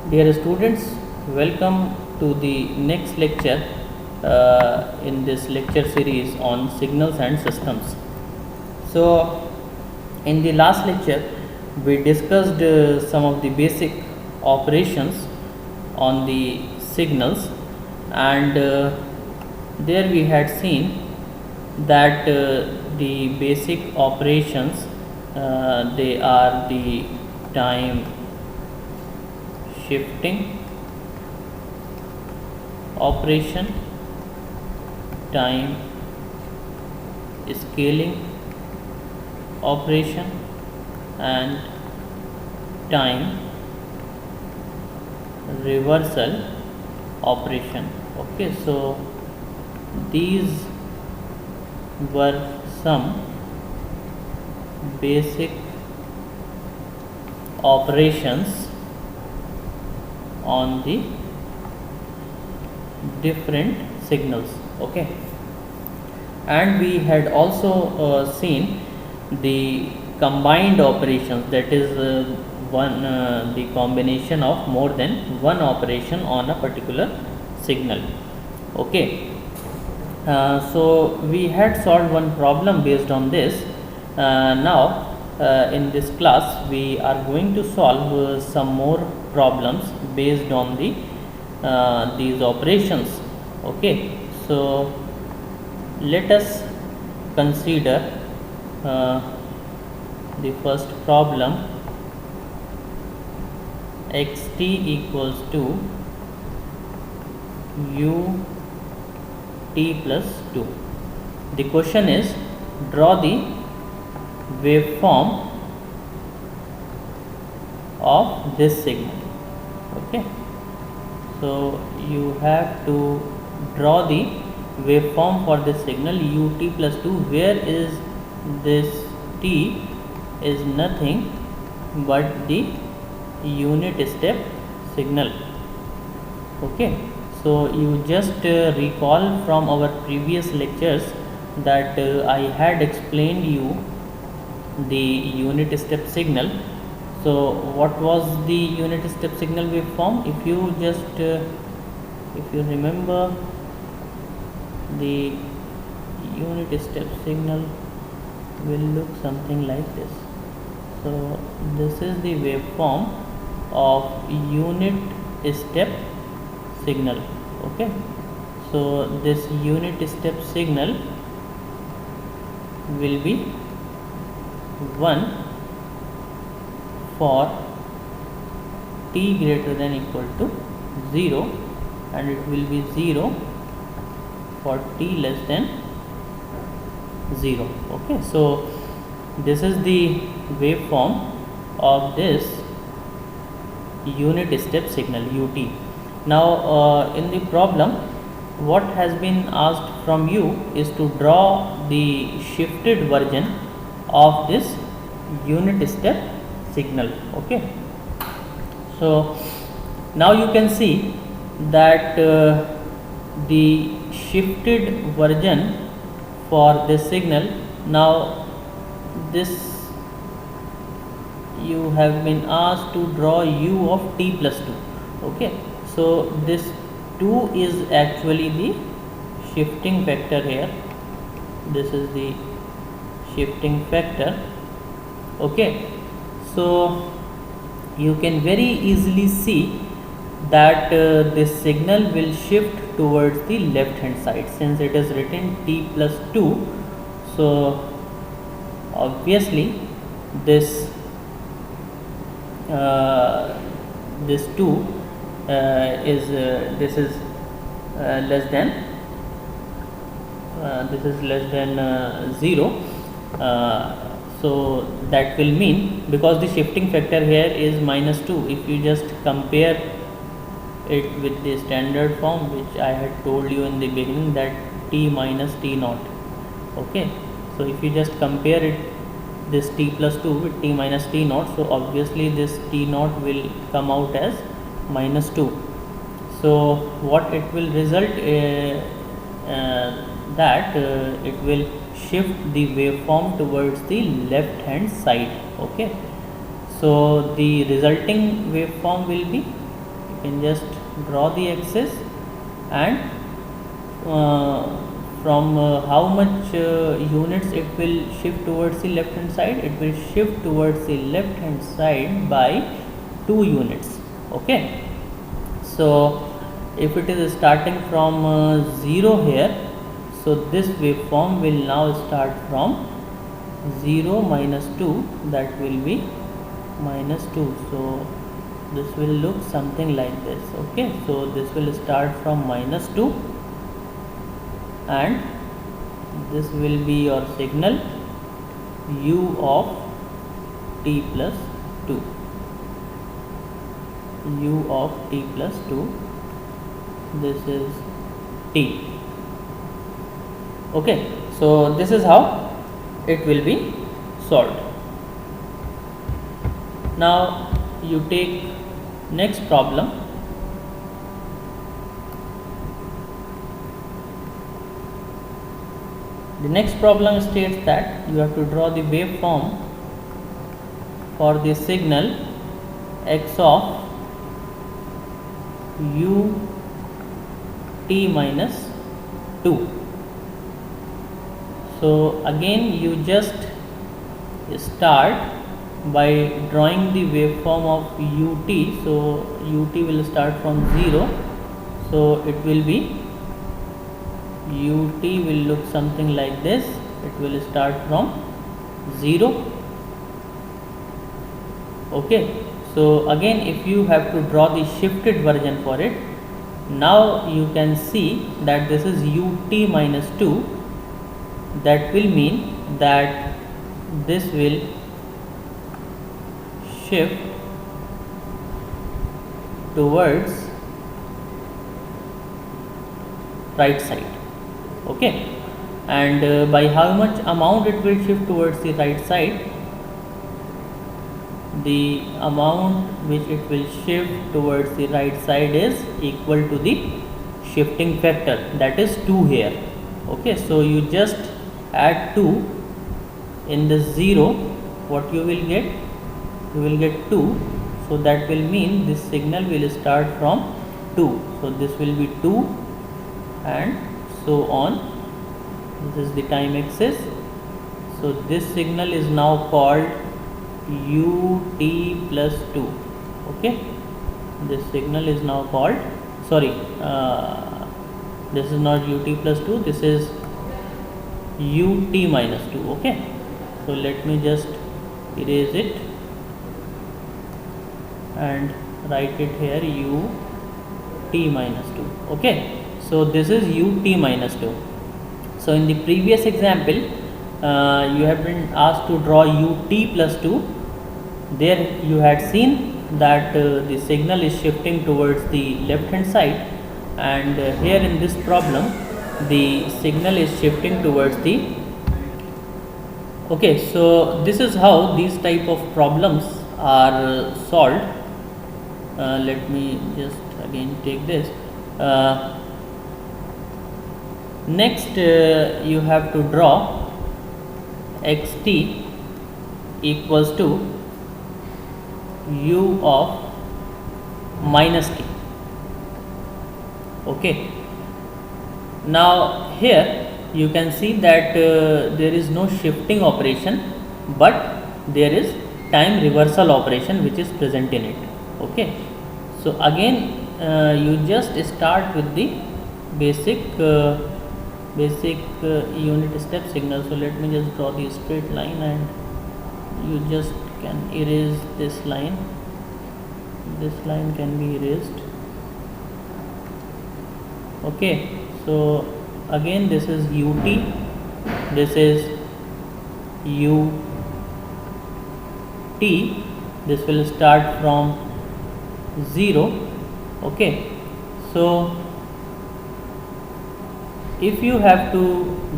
Dear students, welcome to the next lecture in this lecture series on signals and systems. So, in the last lecture, we discussed some of the basic operations on the signals, and there we had seen that the basic operations they are the time shifting operation, time scaling operation, and time reversal operation. Okay, so these were some basic operations on the different signals. Okay, and we had also seen the combined operations, that is the combination of more than one operation on a particular signal. Okay, so we had solved one problem based on this. Now in this class we are going to solve some more problems based on the these operations. Okay, so let us consider the first problem. Xt equals to ut plus 2. The question is, draw the waveform of this signal. Okay, so you have to draw the waveform for this signal ut plus 2, where is this t is nothing but the unit step signal. Okay, so you just recall from our previous lectures that I had explained you the unit step signal. So what was the unit step signal waveform? If you just if you remember, the unit step signal will look something like this. So this is the waveform of unit step signal. Okay, so this unit step signal will be 1 for t greater than equal to 0, and it will be 0 for t less than 0. Okay, so this is the waveform of this unit step signal ut. Now in the problem, what has been asked from you is to draw the shifted version of this unit step signal. Okay, so now you can see that the shifted version for this signal, now this you have been asked to draw u of t plus 2. Okay, so this 2 is actually the shifting factor here. This is the shifting factor. Okay, so you can very easily see that this signal will shift towards the left hand side, since it is written t plus 2. So obviously this this 2 is this is less than 0. So that will mean, because the shifting factor here is minus 2, if you just compare it with the standard form which I had told you in the beginning, that t minus t naught. Okay, so if you just compare it, this t plus 2 with t minus t naught, so obviously this t naught will come out as minus 2. So what it will result that it will shift the waveform towards the left hand side. Okay, so the resulting waveform will be can just draw the axis, and from how much units it will shift towards the left hand side. It will shift towards the left hand side by 2 units. Okay, so if it is starting from 0 here, so this waveform will now start from 0 minus 2, that will be minus 2. So this will look something like this. Okay, so this will start from minus 2, and this will be your signal u of t plus 2, u of t plus 2, this is t. Okay, so this is how it will be solved. Now you take next problem. The next problem states that you have to draw the waveform for the signal x of u t minus 2. So again you just start by drawing the waveform of ut. So ut will start from 0, so it will be ut will look something like this. It will start from 0. Okay, so again if you have to draw the shifted version for it, now you can see that this is ut minus 2. That will mean that this will shift towards right side. Okay, and by how much amount it will shift towards the right side? The amount which it will shift towards the right side is equal to the shifting factor, that is 2 here. Okay, so you just add 2 in the 0. What you will get? You will get 2. So that will mean this signal will start from 2. So this will be 2 and so on. This is the time axis. So this signal is now called ut plus 2. Okay, this signal is now called, sorry, this is not ut plus 2, this is ut minus 2. Okay, so let me just erase it and write it here, ut minus 2. Okay, so this is ut minus 2. So in the previous example you have been asked to draw ut plus 2. There you had seen that the signal is shifting towards the left hand side, and here in this problem the signal is shifting towards the. Okay, so this is how these type of problems are solved. Let me just again take this. Next you have to draw xt equals to u of minus t. Okay, now here you can see that there is no shifting operation, but there is time reversal operation which is present in it. Okay, so again you just start with the basic unit step signal. So let me just draw the straight line, and you just can erase this line. This line can be erased. Okay, so again this is ut, this is ut. This will start from 0. Okay, so if you have to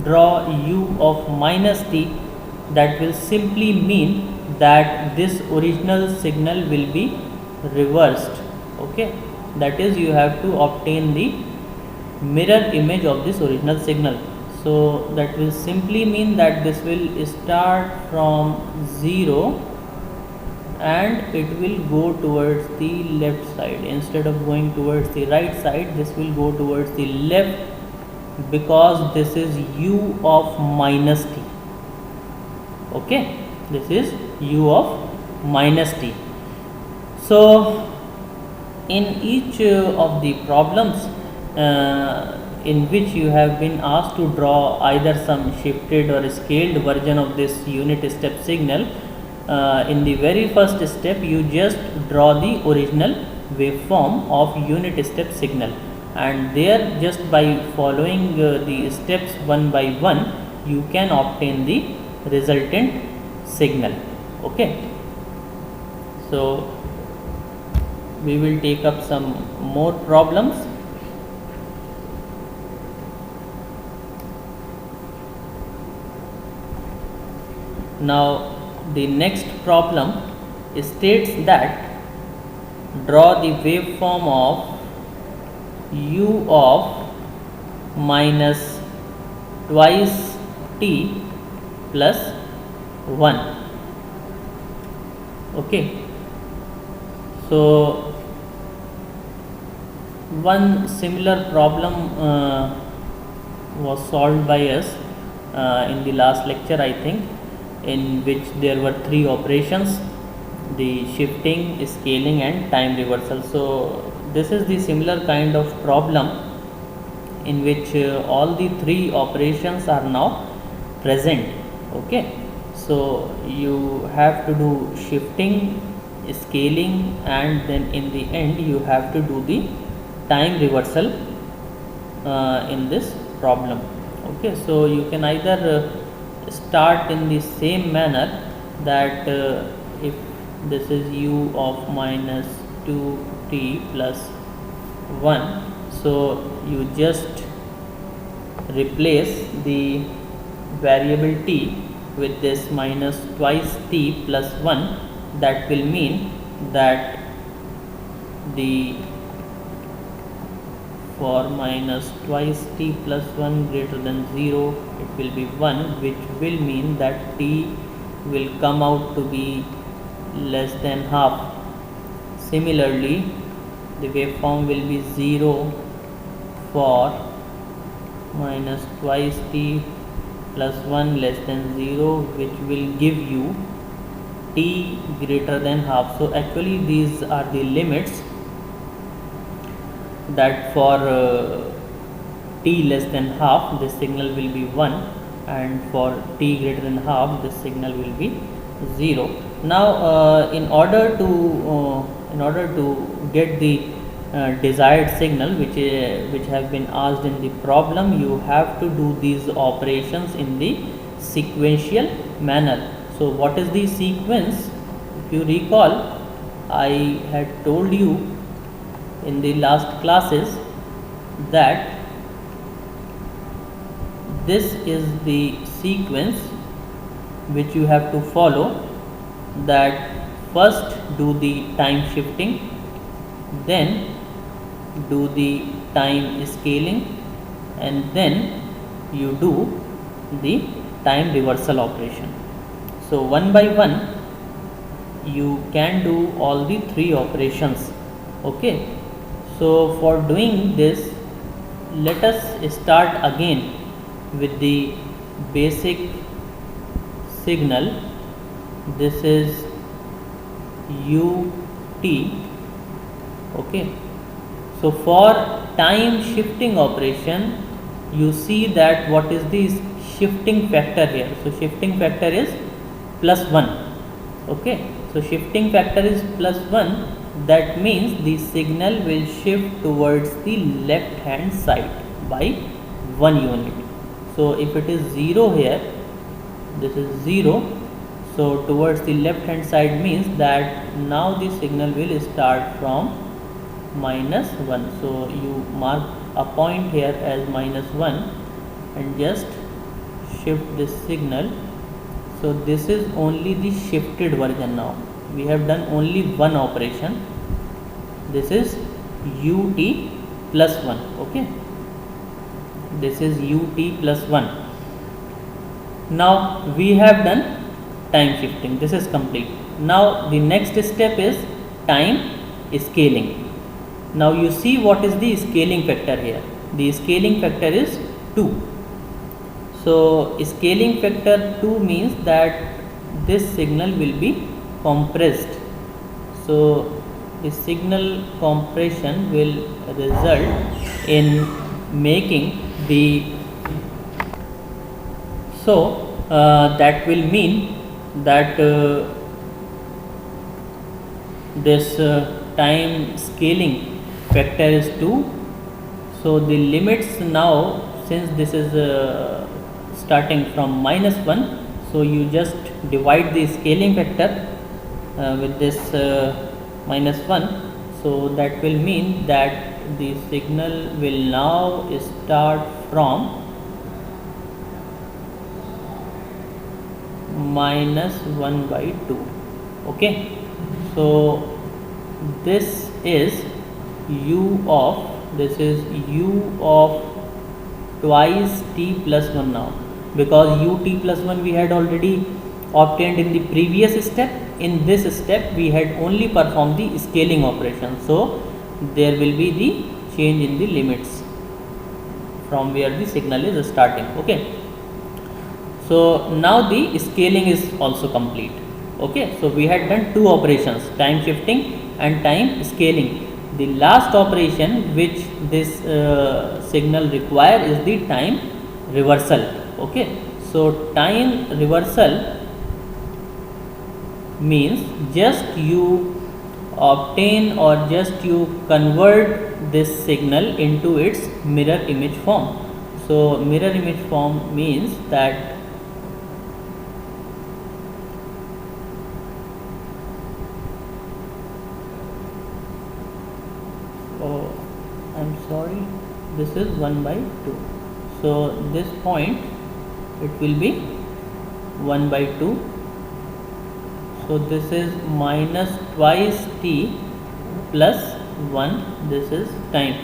draw u of minus t, that will simply mean that this original signal will be reversed. Okay, that is, you have to obtain the mirror image of this original signal. So that will simply mean that this will start from 0 and it will go towards the left side. Instead of going towards the right side, this will go towards the left, because this is u of minus t. Okay, this is u of minus t. So in each of the problems in which you have been asked to draw either some shifted or scaled version of this unit step signal, in the very first step you just draw the original waveform of unit step signal, and there just by following the steps one by one you can obtain the resultant signal. Okay, so we will take up some more problems. Now the next problem states that draw the waveform of u of minus twice t plus 1. Okay, so one similar problem was solved by us in the last lecture, I think, in which there were three operations: the shifting, scaling and time reversal. So this is the similar kind of problem in which all the three operations are now present. Okay, so you have to do shifting, scaling, and then in the end you have to do the time reversal in this problem. Okay, so you can either start in the same manner, that if this is u of minus 2t plus 1, so you just replace the variable t with this minus twice t plus 1. That will mean that the for minus twice t plus 1 greater than 0, it will be 1, which will mean that t will come out to be less than half. Similarly, the waveform will be 0 for minus twice t plus 1 less than 0, which will give you t greater than half. So actually these are the limits, that for t less than half this signal will be 1, and for t greater than half this signal will be 0. Now in order to get the desired signal which have been asked in the problem, you have to do these operations in the sequential manner. So what is the sequence? If you recall, I had told you in the last classes that this is the sequence which you have to follow, that first do the time shifting, then do the time scaling, and then you do the time reversal operation. So one by one you can do all the three operations. Okay, so for doing this, let us start again with the basic signal. This is ut. Okay, so for time shifting operation, you see that what is the shifting factor here. So shifting factor is plus 1. Okay, so shifting factor is plus 1. That means the signal will shift towards the left hand side by 1 unit. So if it is 0 here, this is 0, so towards the left hand side means that now the signal will start from minus 1. So you mark a point here as minus 1 and just shift this signal. So this is only the shifted version. Now we have done only one operation. This is ut plus 1. Okay, this is ut plus 1. Now we have done time shifting. This is complete. Now the next step is time scaling. Now you see what is the scaling factor here. The scaling factor is 2. So scaling factor 2 means that this signal will be compressed. So the signal compression will result in making the, that will mean that this time scaling factor is 2. So the limits now, since this is starting from -1, so you just divide the scaling factor with this -1. So that will mean that the signal will now start from -1/2. Okay, so this is u of twice t plus 1 now, because ut plus 1 we had already obtained in the previous step. In this step we had only performed the scaling operation, so there will be the change in the limits from where the signal is starting. Okay, so now the scaling is also complete. Okay, so we had done two operations, time shifting and time scaling. The last operation which this signal require is the time reversal. Okay, so time reversal means just you obtain or just you convert this signal into its mirror image form. So mirror image form means that I'm sorry, this is 1/2. So this point it will be 1/2. So this is minus twice t plus 1. This is time.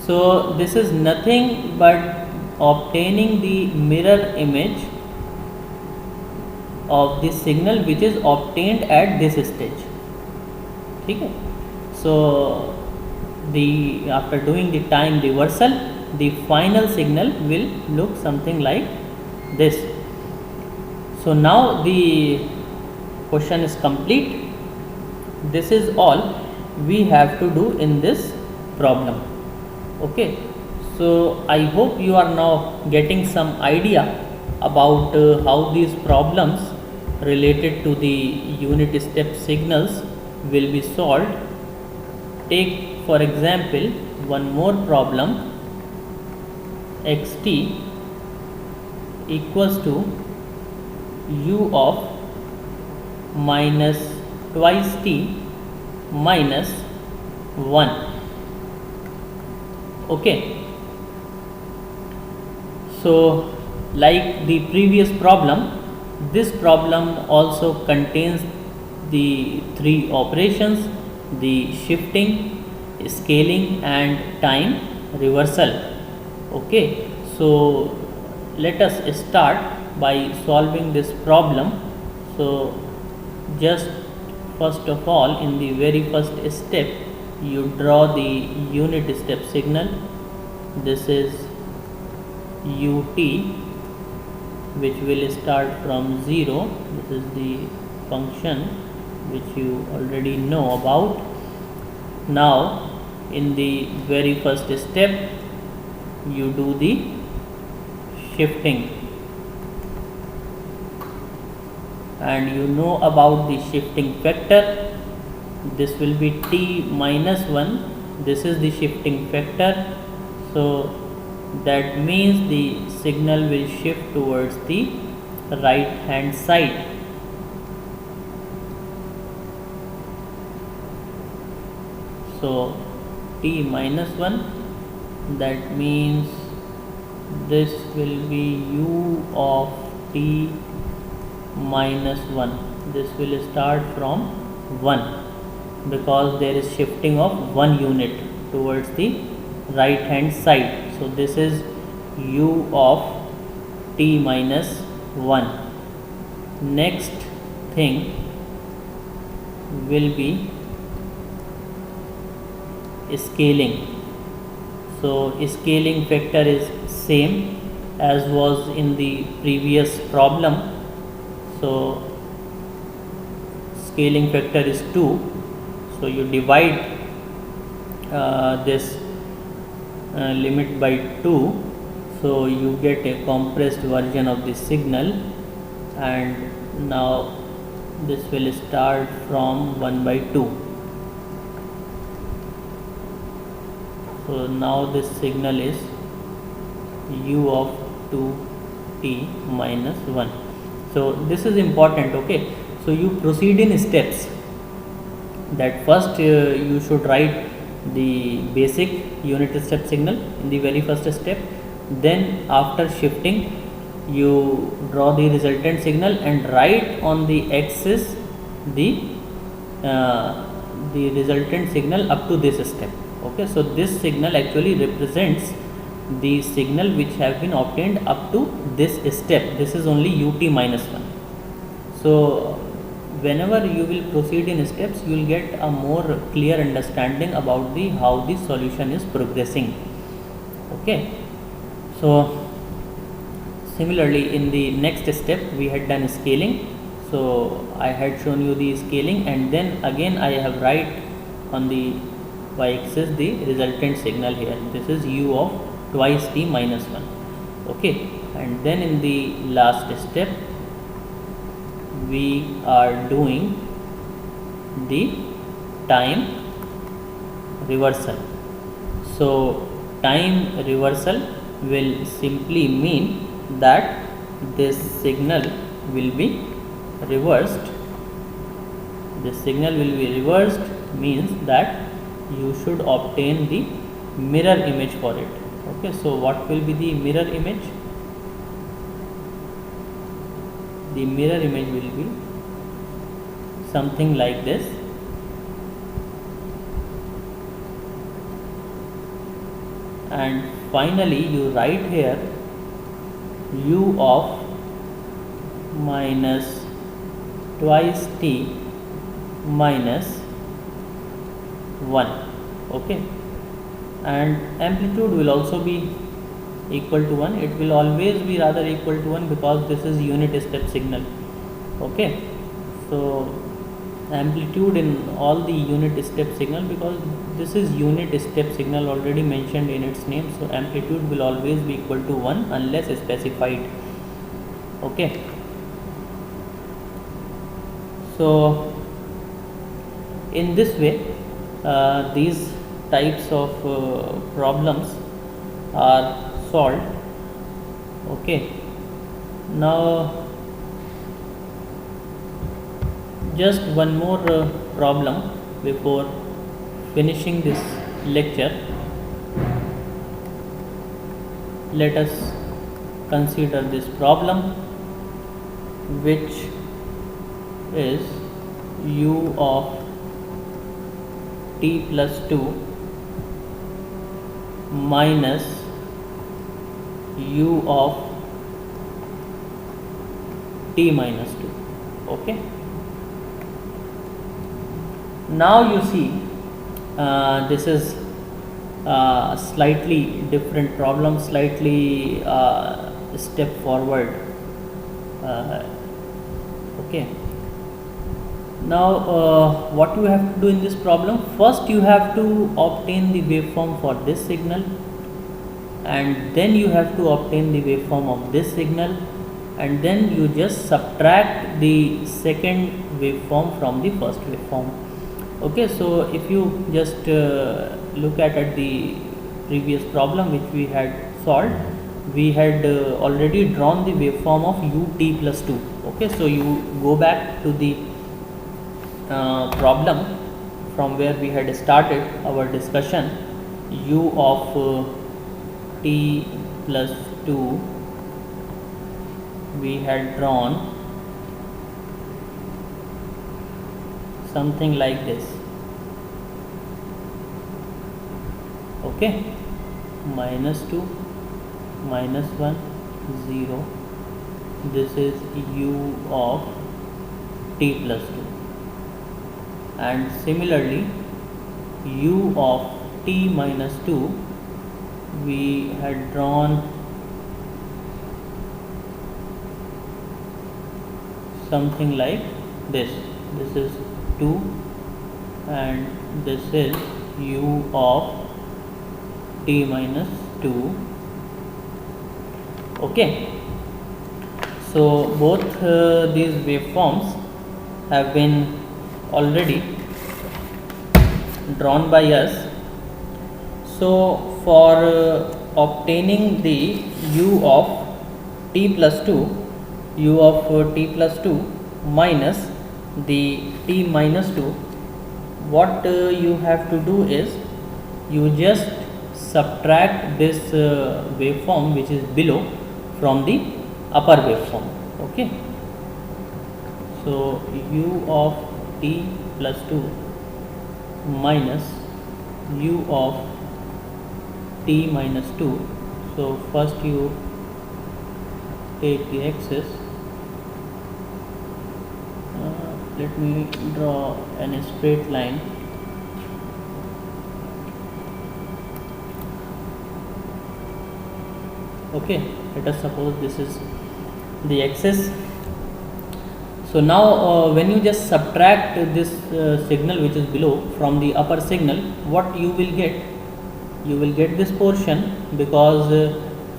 So this is nothing but obtaining the mirror image of the signal which is obtained at this stage. Okay, so after doing the time reversal, the final signal will look something like this. So now the question is complete. This is all we have to do in this problem. Okay, so I hope you are now getting some idea about how these problems related to the unit step signals will be solved. Take for example one more problem, xt equals to u of minus twice t minus 1. Okay, so like the previous problem, this problem also contains the three operations: the shifting, scaling and time reversal. Okay, so let us start by solving this problem. So just first of all, in the very first step, you draw the unit step signal. This is ut, which will start from 0. This is the function which you already know about. Now in the very first step, you do the shifting, and you know about the shifting factor. This will be t minus 1. This is the shifting factor, so that means the signal will shift towards the right hand side. So t minus 1, that means this will be u of t minus 1. This will start from 1 because there is shifting of 1 unit towards the right hand side. So this is u of t minus 1. Next thing, will be scaling. So scaling factor is same as was in the previous problem. So scaling factor is 2. So you divide this limit by 2, so you get a compressed version of the signal, and now this will start from 1 by 2. So now this signal is u of 2t minus 1. So this is important. Okay, so you proceed in steps. That first you should write the basic unit step signal in the very first step. Then after shifting, you draw the resultant signal and write on the axis the resultant signal up to this step. Okay, so this signal actually represents the signal which have been obtained up to this step. This is only ut minus 1. So whenever you will proceed in steps, you will get a more clear understanding about the how the solution is progressing. Okay, so similarly in the next step we had done scaling. So I had shown you the scaling, and then again I have write on the y-axis the resultant signal here. This is u of twice t minus 1. Okay, and then in the last step we are doing the time reversal. So time reversal will simply mean that this signal will be reversed. This signal will be reversed means that you should obtain the mirror image for it. Okay, so what will be the mirror image? The mirror image will be something like this. And finally you write here u of minus twice t minus 1. Okay, and amplitude will also be equal to 1. It will always be rather equal to 1 because this is unit step signal. Okay, so amplitude in all the unit step signal, because this is unit step signal already mentioned in its name, so amplitude will always be equal to 1 unless specified. Okay, so in this way these types of problems are solved. Okay, now just one more problem before finishing this lecture. Let us consider this problem, which is u of t plus 2 minus u of t minus 2. Okay, now you see this is slightly different problem, slightly step forward. Okay, now what you have to do in this problem? First you have to obtain the waveform for this signal, and then you have to obtain the waveform of this signal, and then you just subtract the second waveform from the first waveform. Okay, so if you just look at the previous problem which we had solved, we had already drawn the waveform of ut plus 2. Okay, so you go back to the problem from where we had started our discussion. U of t plus 2 we had drawn something like this. Okay, minus 2 minus 1 0. This is u of t plus 2. and similarly u of t minus 2 we had drawn something like this. This is 2 and this is u of t minus 2. Okay, so both these waveforms have been already drawn by us. So for obtaining the u of t plus 2, u of t plus 2 minus the t minus 2, what you have to do is you just subtract this waveform which is below from the upper waveform. Okay, so u of t plus 2 minus u of t minus 2. So first you take the axis. Let me draw a straight line. Okay, let us suppose this is the axis. So now when you just subtract this signal which is below from the upper signal, what you will get? You will get this portion, because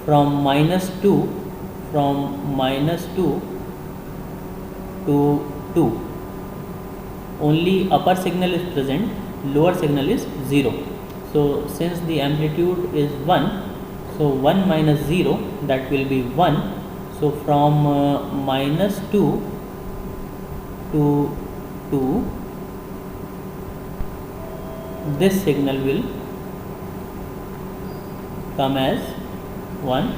from minus 2 to 2 only upper signal is present, lower signal is 0. So since the amplitude is 1, so 1 minus 0, that will be 1. So from minus 2 to 2, this signal will come as 1,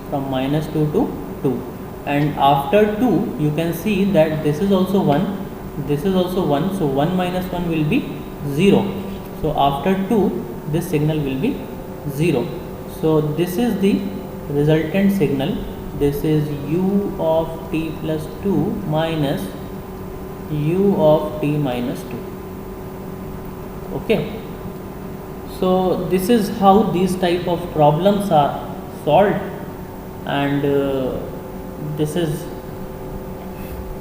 from minus 2 to 2, and after 2 you can see that this is also 1, this is also 1, so 1 minus 1 will be 0. So after 2 this signal will be 0. So this is the resultant signal. This is u of t plus 2 minus u of t minus 2. Okay, so this is how these type of problems are solved, and this is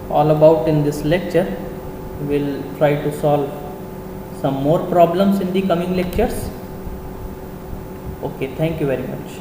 all about in this lecture. We'll try to solve some more problems in the coming lectures. Okay, thank you very much.